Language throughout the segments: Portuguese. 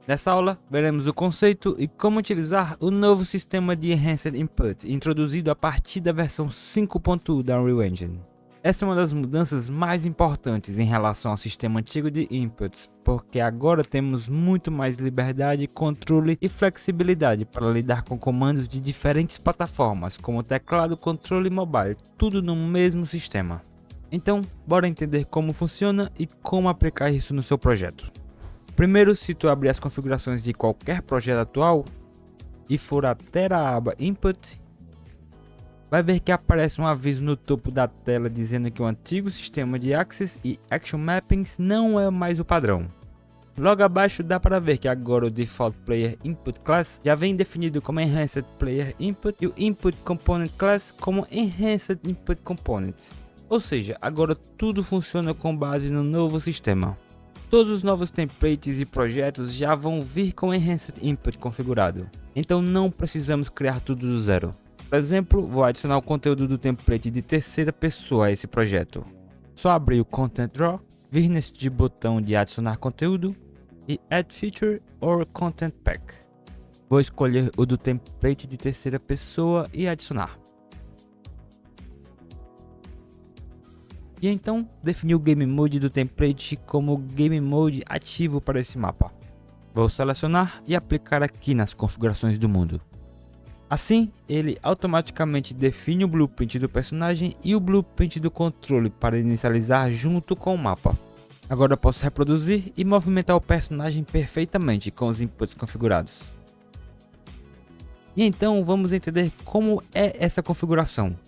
Nessa aula, veremos o conceito e como utilizar o novo sistema de Enhanced Input introduzido a partir da versão 5.1 da Unreal Engine. Essa é uma das mudanças mais importantes em relação ao sistema antigo de inputs, porque agora temos muito mais liberdade, controle e flexibilidade para lidar com comandos de diferentes plataformas, como teclado, controle e mobile, tudo no mesmo sistema. Então, bora entender como funciona e como aplicar isso no seu projeto. Primeiro, se tu abrir as configurações de qualquer projeto atual e for até a aba Input, vai ver que aparece um aviso no topo da tela dizendo que o antigo sistema de Axis e Action Mappings não é mais o padrão. Logo abaixo dá para ver que agora o Default Player Input Class já vem definido como Enhanced Player Input e o Input Component Class como Enhanced Input Component. Ou seja, agora tudo funciona com base no novo sistema. Todos os novos templates e projetos já vão vir com Enhanced Input configurado, então não precisamos criar tudo do zero. Por exemplo, vou adicionar o conteúdo do template de terceira pessoa a esse projeto. Só abrir o Content Draw, vir neste botão de adicionar conteúdo e Add Feature or Content Pack. Vou escolher o do template de terceira pessoa e adicionar. E então, definir o Game Mode do template como Game Mode ativo para esse mapa. Vou selecionar e aplicar aqui nas configurações do mundo. Assim, ele automaticamente define o blueprint do personagem e o blueprint do controle para inicializar junto com o mapa. Agora posso reproduzir e movimentar o personagem perfeitamente com os inputs configurados. E então vamos entender como é essa configuração.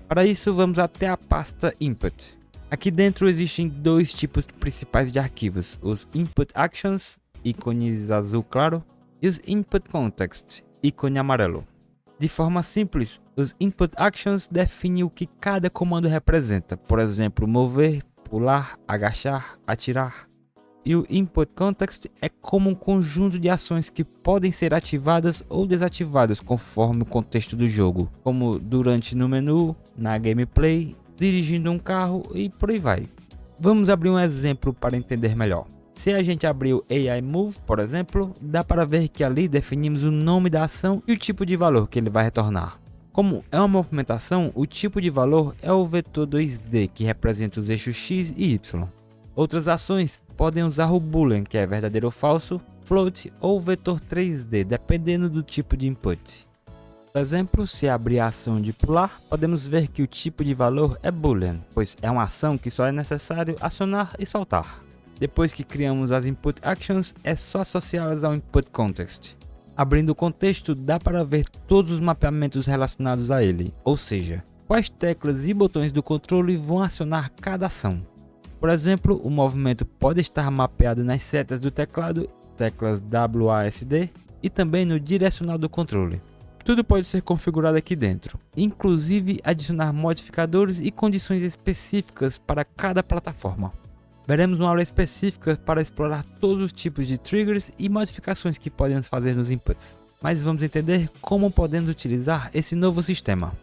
Para isso vamos até a pasta Input. Aqui dentro existem dois tipos principais de arquivos, os Input Actions, ícones azul claro, e os Input Context, ícone amarelo. De forma simples, os Input Actions definem o que cada comando representa, por exemplo, mover, pular, agachar, atirar. E o Input Context é como um conjunto de ações que podem ser ativadas ou desativadas conforme o contexto do jogo, como durante no menu, na gameplay, dirigindo um carro e por aí vai. Vamos abrir um exemplo para entender melhor. Se a gente abrir o AI Move, por exemplo, dá para ver que ali definimos o nome da ação e o tipo de valor que ele vai retornar. Como é uma movimentação, o tipo de valor é o vetor 2D, que representa os eixos X e Y. Outras ações podem usar o Boolean, que é verdadeiro ou falso, float ou vetor 3D, dependendo do tipo de input. Por exemplo, se abrir a ação de pular, podemos ver que o tipo de valor é Boolean, pois é uma ação que só é necessário acionar e soltar. Depois que criamos as Input Actions, é só associá-las ao Input Context. Abrindo o contexto, dá para ver todos os mapeamentos relacionados a ele, ou seja, quais teclas e botões do controle vão acionar cada ação. Por exemplo, o movimento pode estar mapeado nas setas do teclado, teclas WASD, e também no direcional do controle. Tudo pode ser configurado aqui dentro, inclusive adicionar modificadores e condições específicas para cada plataforma. Veremos uma aula específica para explorar todos os tipos de triggers e modificações que podemos fazer nos inputs, mas vamos entender como podemos utilizar esse novo sistema.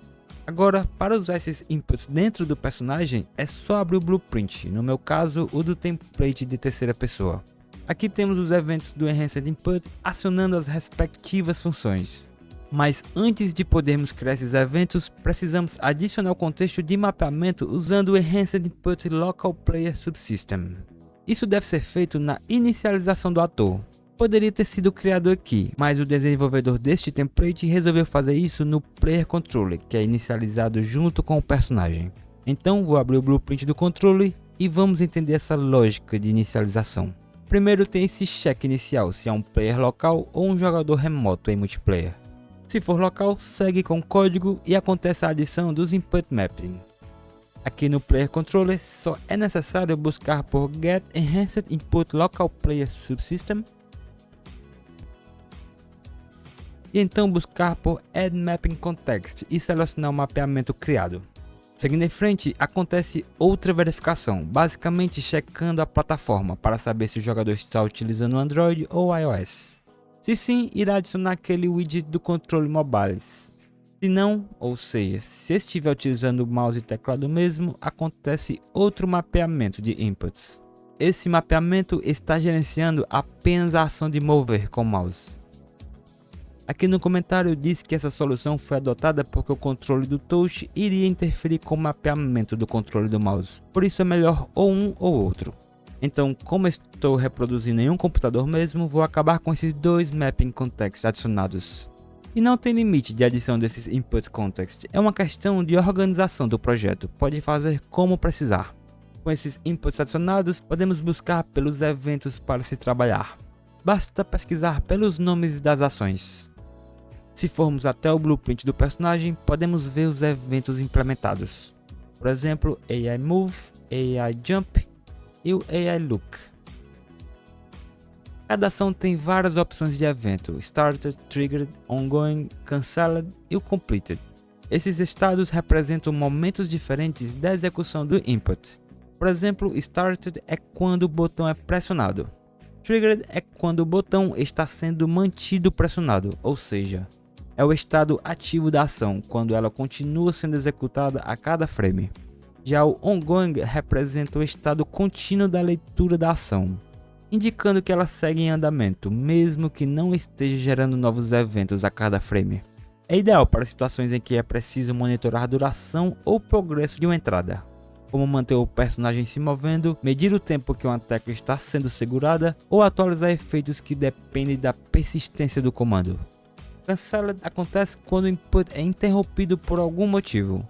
Agora, para usar esses inputs dentro do personagem, é só abrir o blueprint, no meu caso o do template de terceira pessoa. Aqui temos os eventos do Enhanced Input acionando as respectivas funções. Mas antes de podermos criar esses eventos, precisamos adicionar o contexto de mapeamento usando o Enhanced Input Local Player Subsystem. Isso deve ser feito na inicialização do ator. Poderia ter sido criado aqui, mas o desenvolvedor deste template resolveu fazer isso no Player Controller, que é inicializado junto com o personagem. Então vou abrir o blueprint do controle e vamos entender essa lógica de inicialização. Primeiro tem esse check inicial, se é um player local ou um jogador remoto em multiplayer. Se for local, segue com código e acontece a adição dos Input Mapping. Aqui no Player Controller só é necessário buscar por Get Enhanced Input Local Player Subsystem e então buscar por Add Mapping Context e selecionar o mapeamento criado. Seguindo em frente, acontece outra verificação, basicamente checando a plataforma para saber se o jogador está utilizando Android ou iOS. Se sim, irá adicionar aquele widget do controle mobile. Se não, ou seja, se estiver utilizando o mouse e teclado mesmo, acontece outro mapeamento de inputs. esse mapeamento está gerenciando apenas a ação de mover com o mouse. Aqui no comentário diz que essa solução foi adotada porque o controle do touch iria interferir com o mapeamento do controle do mouse, por isso é melhor ou um ou outro. Então, como estou reproduzindo em um computador mesmo, vou acabar com esses dois mapping context adicionados. E não tem limite de adição desses input context, é uma questão de organização do projeto, pode fazer como precisar. Com esses inputs adicionados, podemos buscar pelos eventos para se trabalhar. Basta pesquisar pelos nomes das ações. Se formos até o blueprint do personagem, podemos ver os eventos implementados. Por exemplo, AI Move, AI Jump e o AI Look. Cada ação tem várias opções de evento: Started, Triggered, Ongoing, Cancelled e o Completed. Esses estados representam momentos diferentes da execução do input. Por exemplo, Started é quando o botão é pressionado. Triggered é quando o botão está sendo mantido pressionado, ou seja, é o estado ativo da ação, quando ela continua sendo executada a cada frame. Já o Ongoing representa o estado contínuo da leitura da ação, indicando que ela segue em andamento, mesmo que não esteja gerando novos eventos a cada frame. É ideal para situações em que é preciso monitorar a duração ou progresso de uma entrada, como manter o personagem se movendo, medir o tempo que uma tecla está sendo segurada ou atualizar efeitos que dependem da persistência do comando. Cancelled acontece quando o input é interrompido por algum motivo.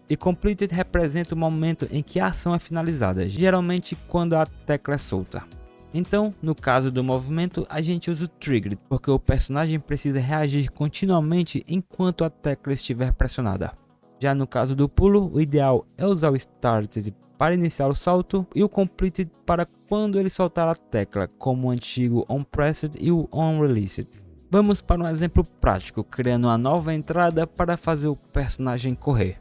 E Completed representa o momento em que a ação é finalizada, geralmente quando a tecla é solta. Então, no caso do movimento, a gente usa o Triggered, porque o personagem precisa reagir continuamente enquanto a tecla estiver pressionada. Já no caso do pulo, o ideal é usar o Started para iniciar o salto e o Completed para quando ele soltar a tecla, como o antigo OnPressed e o OnReleased. Vamos para um exemplo prático, criando uma nova entrada para fazer o personagem correr.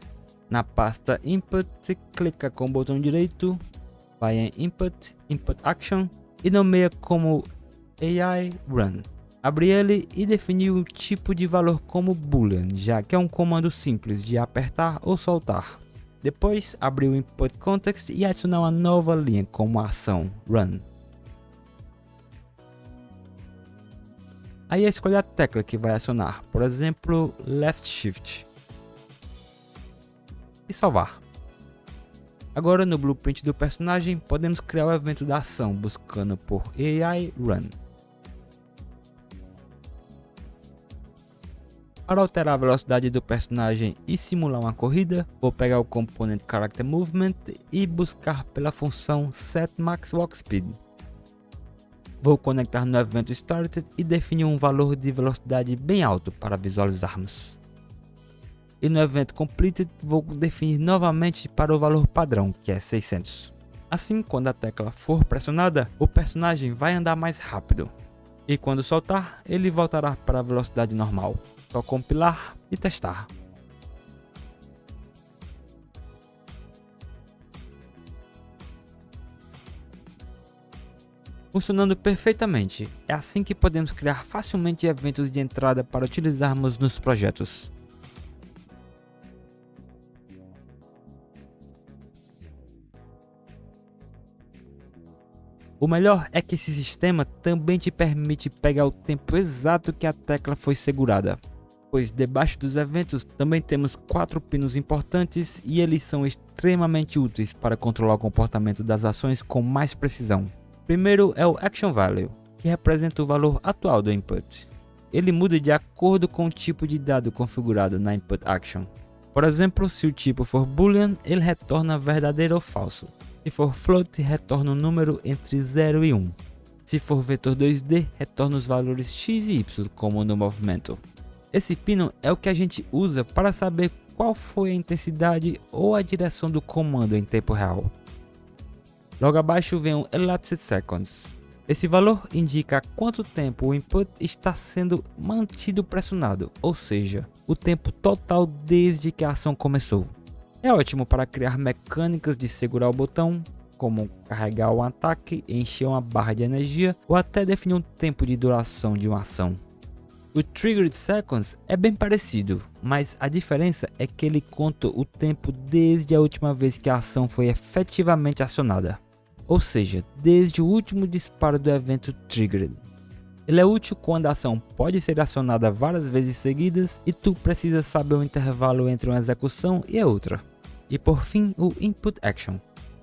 Na pasta Input, clica com o botão direito, vai em Input, Input Action e nomeia como AI Run. Abre ele e definir o tipo de valor como Boolean, já que é um comando simples de apertar ou soltar. Depois, abrir o Input Context e adicionar uma nova linha como ação Run. Aí escolhe a tecla que vai acionar, por exemplo, Left Shift. E salvar. Agora no blueprint do personagem, podemos criar o evento da ação buscando por AI Run. Para alterar a velocidade do personagem e simular uma corrida, vou pegar o componente Character Movement e buscar pela função Set Max Walk Speed. Vou conectar no evento Started e definir um valor de velocidade bem alto para visualizarmos. E no evento Completed vou definir novamente para o valor padrão, que é 600. Assim, quando a tecla for pressionada, o personagem vai andar mais rápido. E quando soltar, ele voltará para a velocidade normal. Só compilar e testar. Funcionando perfeitamente, é assim que podemos criar facilmente eventos de entrada para utilizarmos nos projetos. O melhor é que esse sistema também te permite pegar o tempo exato que a tecla foi segurada, pois debaixo dos eventos também temos 4 pinos importantes e eles são extremamente úteis para controlar o comportamento das ações com mais precisão. Primeiro é o Action Value, que representa o valor atual do input. Ele muda de acordo com o tipo de dado configurado na Input Action. Por exemplo, se o tipo for Boolean, ele retorna verdadeiro ou falso. Se for Float, retorna um número entre 0 e 1. Se for vetor 2D, retorna os valores x e y, como no movimento. Esse pino é o que a gente usa para saber qual foi a intensidade ou a direção do comando em tempo real. Logo abaixo vem o Elapsed Seconds. Esse valor indica quanto tempo o input está sendo mantido pressionado, ou seja, o tempo total desde que a ação começou. É ótimo para criar mecânicas de segurar o botão, como carregar um ataque, encher uma barra de energia ou até definir um tempo de duração de uma ação. O Triggered Seconds é bem parecido, mas a diferença é que ele conta o tempo desde a última vez que a ação foi efetivamente acionada. ou seja, desde o último disparo do evento Triggered. Ele é útil quando a ação pode ser acionada várias vezes seguidas e tu precisa saber o intervalo entre uma execução e a outra. E por fim, o Input Action,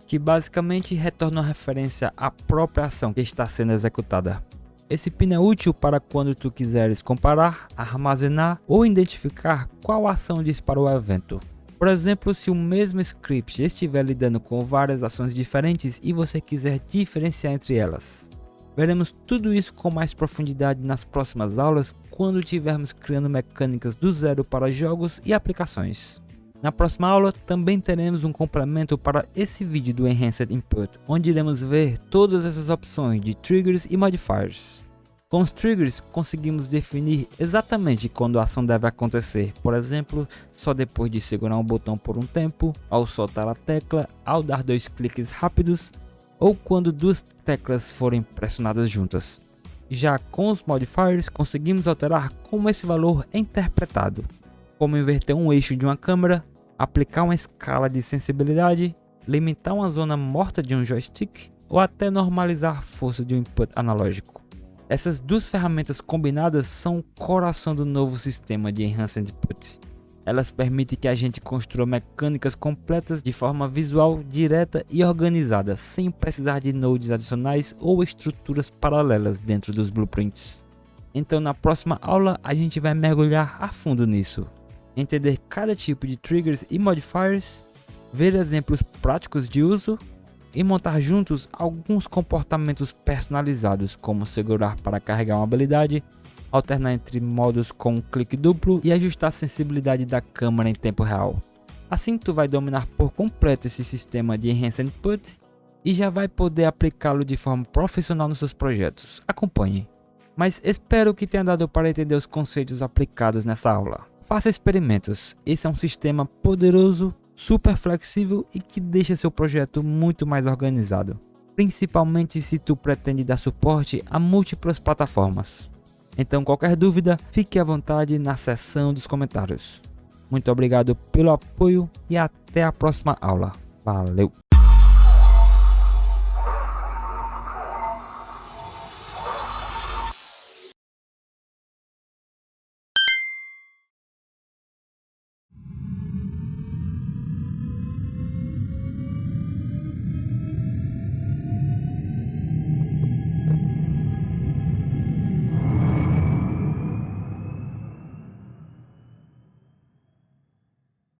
que basicamente retorna uma referência à própria ação que está sendo executada. Esse pin é útil para quando tu quiseres comparar, armazenar ou identificar qual ação disparou o evento. Por exemplo, se o mesmo script estiver lidando com várias ações diferentes e você quiser diferenciar entre elas. Veremos tudo isso com mais profundidade nas próximas aulas quando estivermos criando mecânicas do zero para jogos e aplicações. Na próxima aula também teremos um complemento para esse vídeo do Enhanced Input, onde iremos ver todas essas opções de triggers e modifiers. Com os triggers conseguimos definir exatamente quando a ação deve acontecer, por exemplo, só depois de segurar um botão por um tempo, ao soltar a tecla, ao dar 2 cliques rápidos, ou quando 2 teclas forem pressionadas juntas. Já com os modifiers conseguimos alterar como esse valor é interpretado, como inverter um eixo de uma câmera, aplicar uma escala de sensibilidade, limitar uma zona morta de um joystick ou até normalizar a força de um input analógico. Essas duas ferramentas combinadas são o coração do novo sistema de Enhanced Input. Elas permitem que a gente construa mecânicas completas de forma visual, direta e organizada, sem precisar de nodes adicionais ou estruturas paralelas dentro dos blueprints. Então na próxima aula a gente vai mergulhar a fundo nisso, entender cada tipo de triggers e modifiers, ver exemplos práticos de uso e montar juntos alguns comportamentos personalizados, como segurar para carregar uma habilidade, alternar entre modos com um clique duplo e ajustar a sensibilidade da câmera em tempo real. Assim tu vai dominar por completo esse sistema de Enhanced Input e já vai poder aplicá-lo de forma profissional nos seus projetos. Acompanhe. Mas espero que tenha dado para entender os conceitos aplicados nessa aula. Faça experimentos, esse é um sistema poderoso, super flexível e que deixa seu projeto muito mais organizado, principalmente se tu pretende dar suporte a múltiplas plataformas. Então qualquer dúvida, fique à vontade na seção dos comentários. Muito obrigado pelo apoio e até a próxima aula. Valeu!